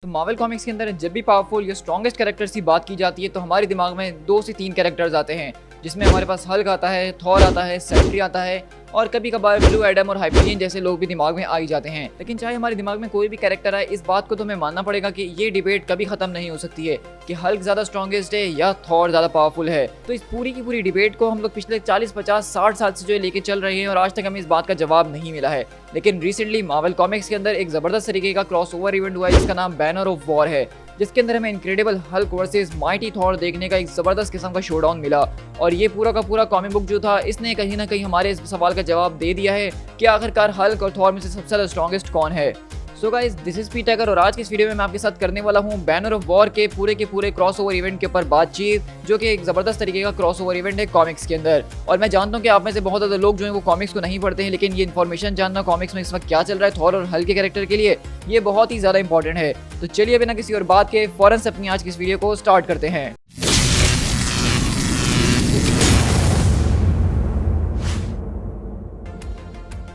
तो Marvel comics के अंदर जब भी पावरफुल या स्ट्रॉन्गेस्ट कैरेक्टर्स की बात की जाती है तो हमारे दिमाग में 2 से 3 कैरेक्टर्स आते हैं, जिसमें हमारे पास हल्क आता है, थॉर आता है, सेंट्री आता है और कभी कभार ब्लू एडम और हाइपरियन जैसे लोग भी दिमाग में आ ही जाते हैं। लेकिन चाहे हमारे दिमाग में कोई भी कैरेक्टर आए, इस बात को तो हमें मानना पड़ेगा कि ये डिबेट कभी खत्म नहीं हो सकती है कि हल्क ज्यादा स्ट्रॉन्गेस्ट है या थॉर ज्यादा पावरफुल है। तो इस पूरी की पूरी डिबेट को हम लोग पिछले 40, 50, 60 साल से जो है लेके चल रहे हैं और आज तक हमें इस बात का जवाब नहीं मिला है। लेकिन रिसेंटली मार्वल कॉमिक्स के अंदर एक जबरदस्त तरीके का क्रॉसओवर इवेंट हुआ है जिसका नाम बैनर ऑफ वॉर है, जिसके अंदर हमें incredible Hulk versus mighty Thor देखने का एक जबरदस्त किस्म का शोडाउन मिला। और ये पूरा का पूरा कॉमिक बुक जो था, इसने कहीं ना कहीं हमारे इस सवाल का जवाब दे दिया है कि आखिरकार हल्क और थॉर में से सबसे ज्यादा स्ट्रॉन्गेस्ट कौन है। सो गाइस, दिस इज पीटर और आज की इस वीडियो में मैं आपके साथ करने वाला हूँ बैनर ऑफ वॉर के पूरे क्रॉसओवर इवेंट के ऊपर बातचीत, जो कि एक जबरदस्त तरीके का क्रॉसओवर इवेंट है कॉमिक्स के अंदर। और मैं जानता हूँ कि आप में से बहुत ज्यादा लोग जो है वो कॉमिक्स को नहीं पढ़ते हैं, लेकिन ये इन्फॉर्मेशन जानना कॉमिक्स में इस वक्त क्या चल रहा है थॉर और हल्क के कैरेक्टर के लिए, ये बहुत ही ज्यादा इंपॉर्टेंट है। तो चलिए बिना किसी और बात के फौरन से अपनी आज की इस वीडियो को स्टार्ट करते हैं।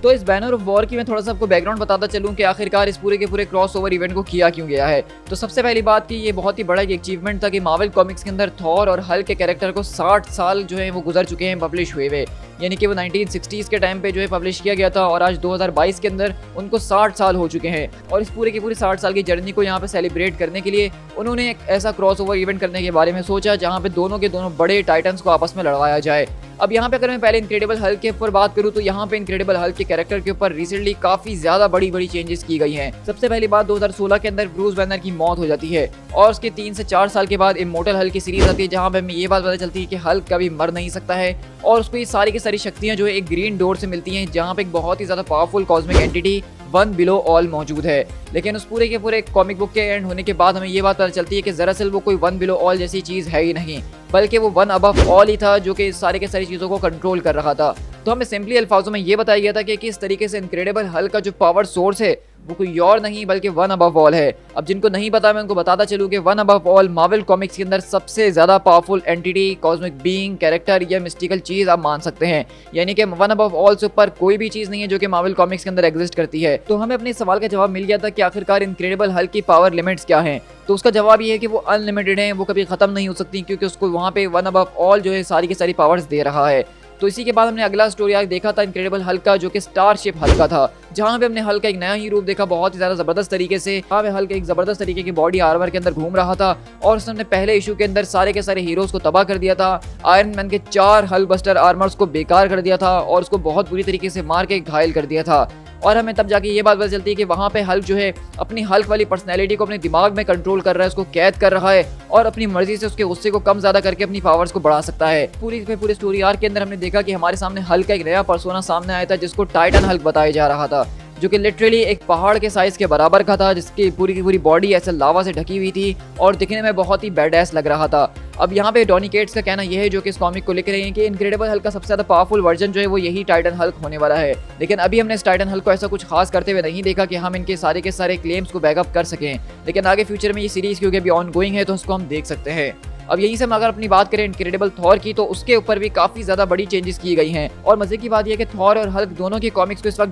तो इस बैनर ऑफ वॉर की मैं थोड़ा सा आपको बैकग्राउंड बताता चलूं कि आखिरकार इस पूरे के पूरे क्रॉसओवर इवेंट को किया क्यों गया है। तो सबसे पहली बात कि ये बहुत ही बड़ा एक अचीवमेंट था कि मार्वल कॉमिक्स के अंदर थॉर और हल्क के कैरेक्टर को 60 साल जो है वो गुजर चुके हैं पब्लिश हुए हुए, यानी कि वो 1960s के टाइम पे जो है पब्लिश किया गया था और आज 2022 के अंदर उनको 60 साल हो चुके हैं। और इस पूरे की पूरी 60 साल की जर्नी को यहाँ पे सेलिब्रेट करने के लिए उन्होंने एक ऐसा क्रॉसओवर इवेंट करने के बारे में सोचा जहाँ पे दोनों के दोनों बड़े टाइटन्स को आपस में लड़वाया जाए। अब यहाँ पे अगर मैं पहले इनक्रेडिबल हल्क के ऊपर बात करूँ तो यहाँ पे इनक्रेडिबल हल्क के कैरेक्टर के ऊपर रिसेंटली काफी ज्यादा बड़ी चेंजेस की गई हैं। सबसे पहली बात 2016 के अंदर ब्रूस बैनर की मौत हो जाती है और उसके 3 से 4 साल के बाद इमोर्टल हल्क की सीरीज आती है, जहाँ पे हमें ये बात पता चलती है कि हल्क कभी मर नहीं सकता है और उसको ये सारी की सारी शक्तियां जो है एक ग्रीन डोर से मिलती हैं, जहाँ पे एक बहुत ही ज्यादा powerful cosmic entity one below all मौजूद है। लेकिन उस पूरे के पूरे कॉमिक बुक के एंड होने के बाद हमें ये बात पता चलती है कि दरअसल वो कोई वन बिलो ऑल जैसी चीज है ही नहीं, बल्कि वो वन अबव ऑल ही था जो कि सारे के सारी चीजों को कंट्रोल कर रहा था। तो हमें सिंपली अल्फाजों में ये बताया गया था कि किस तरीके से इनक्रेडिबल हल्क का जो पावर सोर्स है वो कोई और नहीं बल्कि वन अबव ऑल है। अब जिनको नहीं पता मैं उनको बताता चलूँ कि one above all Marvel comics के अंदर सबसे ज्यादा powerful entity, cosmic being, character या मिस्टिकल चीज आप मान सकते हैं, यानी कि वन अबव ऑल से ऊपर कोई भी चीज नहीं है जो कि मार्वल कॉमिक्स के अंदर एग्जिस्ट करती है। तो हमें अपने सवाल का जवाब मिल गया था कि आखिरकार इनक्रेडिबल हल्क की पावर लिमिट्स क्या हैं। तो उसका जवाब ये है कि वो अनलिमिटेड है, वो कभी खत्म नहीं हो सकती, क्योंकि उसको वहाँ पे वन अबव ऑल जो है सारी की सारी पावर्स दे रहा है। तो इसी के बाद हमने अगला स्टोरी आर्क देखा था इनक्रेडिबल हल्क का, जो कि स्टारशिप हल्क का था, जहाँ पे हमने हल्क का एक नया ही रूप देखा बहुत ही ज्यादा जबरदस्त तरीके से। यहाँ पे हल्क एक जबरदस्त तरीके की बॉडी आर्मर के अंदर घूम रहा था और उसने पहले इशू के अंदर सारे के सारे हीरोज को तबाह कर दिया था। आयरन मैन के 4 हल्क बस्टर आर्मर्स को बेकार कर दिया था और उसको बहुत बुरी तरीके से मार के घायल कर दिया था। और हमें तब जाके ये बात पता चलती है कि वहाँ पे हल्क जो है अपनी हल्क वाली पर्सनैलिटी को अपने दिमाग में कंट्रोल कर रहा है, उसको कैद कर रहा है और अपनी मर्जी से उसके गुस्से को कम ज्यादा करके अपनी पावर्स को बढ़ा सकता है। पूरी स्टोरी आर्क के अंदर हमने देखा कि हमारे सामने हल्क का एक नया पर्सोना सामने आया था जिसको टाइटन हल्क बताया जा रहा था, जो कि लिटरली एक पहाड़ के साइज के बराबर का था, जिसकी पूरी की पूरी बॉडी ऐसे लावा से ढकी हुई थी और दिखने में बहुत ही बैडएस लग रहा था। अब यहाँ पे डॉनी केट्स का कहना यह है, जो कि इस कॉमिक को लिख रहे हैं, कि इनक्रेडिबल हल्क का सबसे ज्यादा पावरफुल वर्जन जो है वो यही टाइटन हल्क होने वाला है। लेकिन अभी हमने इस टाइटन हल्क को ऐसा कुछ खास करते हुए नहीं देखा कि हम इनके सारे के सारे क्लेम्स को बैकअप कर सकें, लेकिन आगे फ्यूचर में ये सीरीज क्योंकि अभी ऑन गोइंग है तो उसको हम देख सकते हैं। अब यहीं से हम अगर अपनी बात करें इनक्रेडिबल थॉर की, तो उसके ऊपर भी काफी ज्यादा बड़ी चेंजेस की गई हैं। और मजे की बात यह है कि थॉर और हल्क दोनों के कॉमिक्स को इस वक्त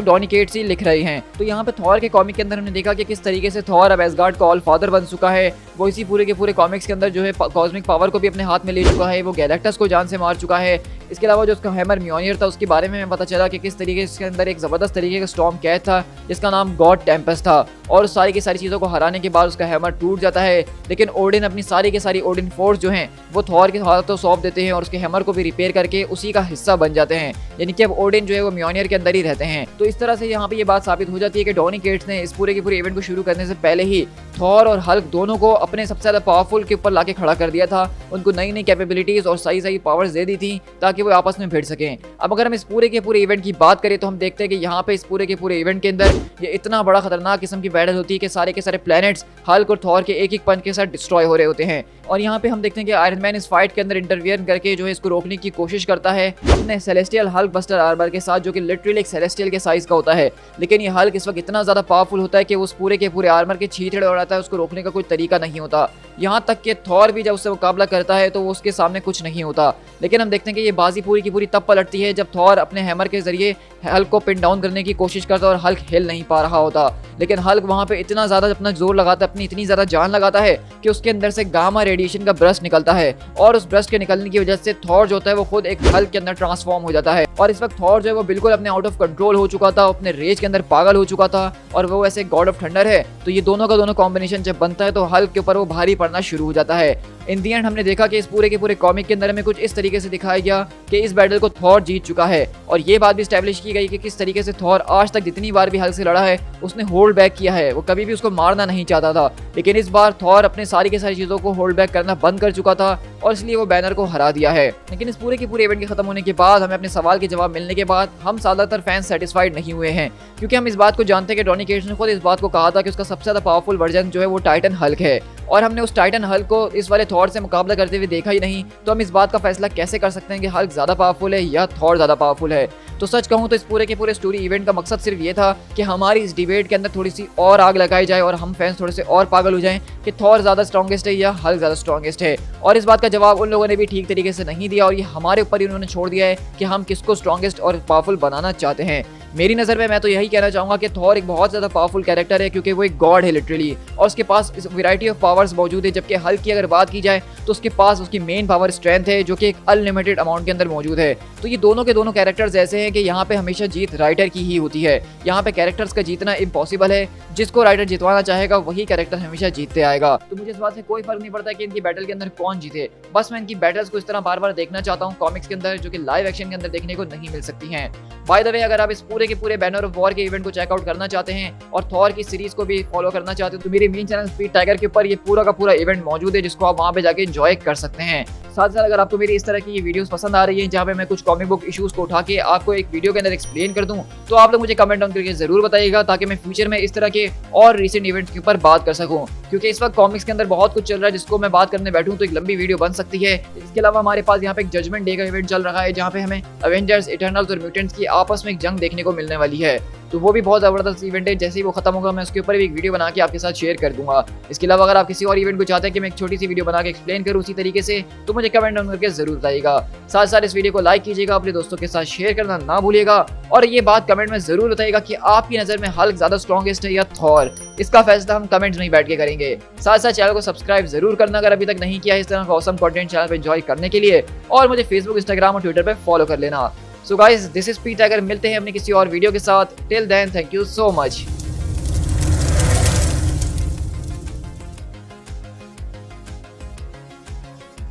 डॉनी केट्स ही लिख रहे हैं। तो यहाँ पे थॉर के कॉमिक के अंदर हमने देखा कि किस तरीके से थॉर अब एसगार्ड का ऑल फादर बन चुका है। वो इसी पूरे के पूरे कॉमिक्स के अंदर जो है कॉस्मिक पावर को भी अपने हाथ में ले चुका है, वो गैलेक्टस को जान से मार चुका है। इसके अलावा जो उसका हैमर म्योनियर था उसके बारे में हमें पता चला कि किस तरीके से इसके अंदर एक जबरदस्त तरीके का स्टॉर्म कैद था जिसका नाम गॉड टेम्पेस्ट था, और सारी की सारी चीज़ों को हराने के बाद उसका हैमर टूट जाता है। लेकिन ओडिन अपनी सारी की सारी ओडिन फोर्स जो हैं वो थॉर के हाथों सौंप देते हैं और उसके हैमर को भी रिपेयर करके उसी का हिस्सा बन जाते हैं, यानी कि अब ओडिन जो है वो म्योनियर के अंदर ही रहते हैं। तो इस तरह से यहाँ पे ये बात साबित हो जाती है कि डॉनी केट्स ने इस पूरे के पूरे इवेंट को शुरू करने से पहले ही थॉर और हल्क दोनों को अपने सबसे ज्यादा पावरफुल के ऊपर लाके खड़ा कर दिया था, उनको नई नई कैपेबिलिटीज और सही पावर्स दे दी थी ताकि वो आपस में भिड़ सकें। अब अगर हम इस पूरे के पूरे इवेंट की बात करें तो हम देखते हैं कि यहाँ पे इस पूरे के पूरे इवेंट के अंदर ये इतना बड़ा खतरनाक किस्म की बैटल होती है कि सारे के सारे प्लैनेट्स हल्क और थॉर के एक पंच के साथ डिस्ट्रॉय हो रहे होते हैं। और यहाँ पे हम देखते हैं कि आयरन मैन इस फाइट के अंदर इंटरवियर करके जो है इसको रोकने की कोशिश करता है अपने सेलेस्टियल हल्क बस्टर आर्मर के साथ, जो कि लिटरली एक सेलेस्टियल के साइज का होता है, लेकिन ये हल्क इस वक्त इतना ज़्यादा पावरफुल होता है कि उस पूरे के पूरे आर्मर के छींटे उड़ाता है, उसको रोकने का कोई तरीका नहीं होता। यहाँ तक कि थॉर भी जब उससे मुकाबला करता है तो वो उसके सामने कुछ नहीं होता। लेकिन हम देखते हैं कि ये बाजी पूरी की पूरी तब पलटती है जब थॉर अपने हैमर के जरिए हल्क को पिन डाउन करने की कोशिश करता है और हल्क हिल नहीं पा रहा होता। लेकिन हल्क वहाँ पे इतना ज़्यादा अपना जोर लगाता है, अपनी इतनी ज़्यादा जान लगाता है कि उसके अंदर से गामा रेडिएशन का ब्रश निकलता है और उस ब्रश के निकलने की वजह से थॉर जो होता है वो खुद एक हल्क के अंदर ट्रांसफॉर्म हो जाता है। और इस वक्त थॉर जो है वो बिल्कुल अपने आउट ऑफ कंट्रोल हो चुका था, अपने रेज के अंदर पागल हो चुका था और वो ऐसे गॉड ऑफ थंडर है। तो ये दोनों का दोनों कॉम्बिनेशन जब बनता है तो हल्क के ऊपर वो भारी पड़ना शुरू हो जाता है। इन दी एंड हमने देखा कि इस पूरे के पूरे कॉमिक के अंदर हमें कुछ इस तरीके से दिखाया गया कि इस बैटल को थॉर जीत चुका है और ये बात भी स्टैब्लिश की गई कि किस तरीके से थॉर आज तक जितनी बार भी हल्क से लड़ा है उसने होल्ड बैक किया है। वो कभी भी उसको मारना नहीं चाहता था, लेकिन इस बार थॉर अपने सारी की सारी चीज़ों को होल्ड बैक करना बंद कर चुका था और इसलिए वो बैनर को हरा दिया है। लेकिन इस पूरे के पूरे इवेंट के खत्म होने के बाद हमें अपने सवाल के जवाब मिलने के बाद हम ज़्यादातर फैंस सेटिस्फाइड नहीं हुए हैं, क्योंकि हम इस बात को जानते हैं कि डॉनी केट्स ने खुद इस बात को कहा था कि उसका सबसे ज़्यादा पावरफुल वर्जन जो है वो टाइटन हल्क है और हमने उस टाइटन हल्क को इस वाले थॉर से मुकाबला करते हुए देखा ही नहीं। तो हम इस बात का फैसला कैसे कर सकते हैं कि हल्क ज़्यादा पावरफुल है या थॉर ज़्यादा पावरफुल है? तो सच कहूँ तो इस पूरे के पूरे स्टोरी इवेंट का मकसद सिर्फ ये था कि हमारी इस डिबेट के अंदर थोड़ी सी और आग लगाई जाए और हम फैंस थोड़े से और पागल हो जाएं कि थॉर ज़्यादा स्ट्रॉन्गेस्ट है या हल्क ज़्यादा स्ट्रॉन्गेस्ट है। और इस बात का जवाब उन लोगों ने भी ठीक तरीके से नहीं दिया और ये हमारे ऊपर ही उन्होंने छोड़ दिया है कि हम किसको स्ट्रॉन्गेस्ट और पावरफुल बनाना चाहते हैं। मेरी नज़र में मैं तो यही कहना चाहूँगा कि थॉर एक बहुत ज़्यादा पावरफुल कैरेक्टर है, क्योंकि वो एक गॉड है लिटरली और उसके पास वैरायटी ऑफ पावर्स मौजूद है। जबकि हल्क की अगर बात की जाए तो उसके पास उसकी मेन पावर स्ट्रेंथ है जो कि एक अनलिमिटेड अमाउंट के अंदर मौजूद है। तो ये दोनों के दोनों कैरेक्टर्स ऐसे हैं कि यहाँ पे हमेशा जीत राइटर की ही होती है। यहाँ पे कैरेक्टर्स का जीतना इम्पॉसिबल है, जिसको राइटर जितवाना चाहेगा वही कैरेक्टर हमेशा जीतते आएगा। तो मुझे इस बात से कोई फर्क नहीं पड़ता कि इनकी बैटल के अंदर कौन जीते, बस मैं इनकी बैटल्स को इस तरह बार बार देखना चाहता हूँ कॉमिक्स के अंदर, जो कि लाइव एक्शन के अंदर देखने को नहीं मिल सकती हैं। बाय द वे, अगर आप इस पूरे के पूरे बैनर ऑफ वॉर के इवेंट को चेकआउट करना चाहते हैं और थॉर की सीरीज को भी फॉलो करना चाहते हो तो मेरे मेन चैनल स्पीड टाइगर के ऊपर ये पूरा का पूरा इवेंट मौजूद है, जिसको आप वहाँ पे जाके एंजॉय कर सकते हैं। साथ साथ अगर आपको मेरी इस तरह की ये वीडियोस पसंद आ रही हैं जहाँ पे मैं कुछ कॉमिक बुक इश्यूज को उठा के आपको एक वीडियो के अंदर एक्सप्लेन कर दूं, तो आप लोग मुझे कमेंट डाउन करके जरूर बताइएगा ताकि मैं फ्यूचर में इस तरह के और रिसेंट इवेंट्स के ऊपर बात कर सकूं। क्योंकि इस वक्त कॉमिक्स के अंदर बहुत कुछ चल रहा है जिसको मैं बात करने बैठूं तो एक लंबी वीडियो बन सकती है। इसके अलावा हमारे पास यहाँ पे एक जजमेंट डे का इवेंट चल रहा है जहाँ पे हमें एवेंजर्स, इटर्नल्स और म्यूटेंट्स की आपस में एक जंग देखने को मिलने वाली है। तो वो भी बहुत ज़बरदस्त इवेंट है। जैसे ही वो खत्म होगा मैं उसके ऊपर भी एक वीडियो बना के आपके साथ शेयर कर दूंगा। इसके अलावा अगर आप किसी और इवेंट को चाहते हैं कि मैं एक छोटी सी वीडियो बना के एक्सप्लेन करूँ उसी तरीके से, तो मुझे कमेंट डाउन करके जरूर बताइएगा। साथ साथ इस वीडियो को लाइक कीजिएगा, अपने दोस्तों के साथ शेयर करना ना भूलिएगा और ये बात कमेंट में जरूर बताइएगा कि आपकी नज़र में हल्क ज़्यादा स्ट्रॉन्गेस्ट है या थॉर। इसका फैसला हम कमेंट्स में ही बैठ के करेंगे। साथ साथ चैनल को सब्सक्राइब जरूर करना अगर अभी तक नहीं किया है इस तरह का ऑसम कंटेंट चैनल पर एंजॉय करने के लिए, और मुझे फेसबुक, इंस्टाग्राम और ट्विटर पर फॉलो कर लेना। So guys, this is speed tiger. मिलते हैं अपने किसी और वीडियो के साथ। Till then, thank you so much.